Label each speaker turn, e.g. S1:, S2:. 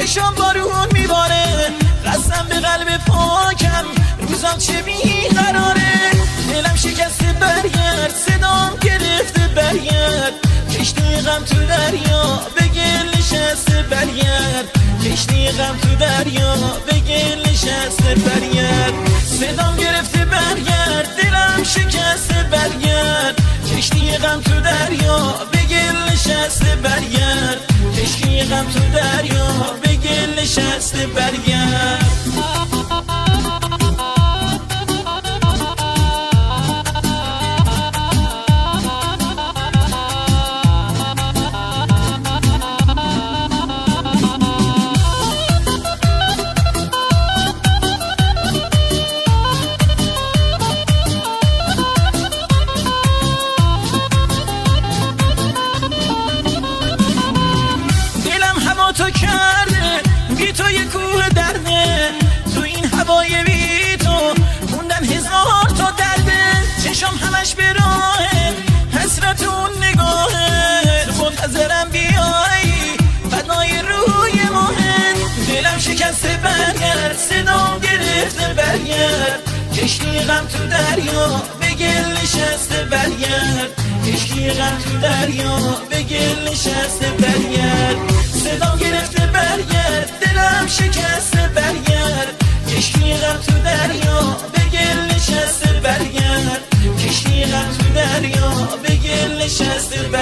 S1: چشام بارون میباره، قسم به قلب پاکم روزم چه بیقراره. دلم شکسته برگرد، صدام گرفته برگرد، کشتی غم تو دریا به گل نشسته برگرد، کشتی غم تو دریا به گل نشسته برگرد. صدام گرفته برگرد، دلم شکسته برگرد، کشتی غم تو دریا به گل نشسته برگرد، کشتی غم تو دریا به گل نشسته برگرد. تو کرده بی تو یه کوه درده، تو این هوای بی تو موندن هزار تا درده. چشم همش به راهه، حسرت اون نگاهه، منتظرم بیایی فدای روی ماهن. دلم شکسته برگرد، صدام گرفته برگرد، کشتی غم تو دریا به گل نشسته برگرد، کشتی غم تو دریا به گل نشسته برگرد. صدام گرفته برگرد، دلم شکسته برگرد، کشتی غم تو دریا به گل نشسته برگرد، کشتی غم تو دریا به گل نشسته برگرد.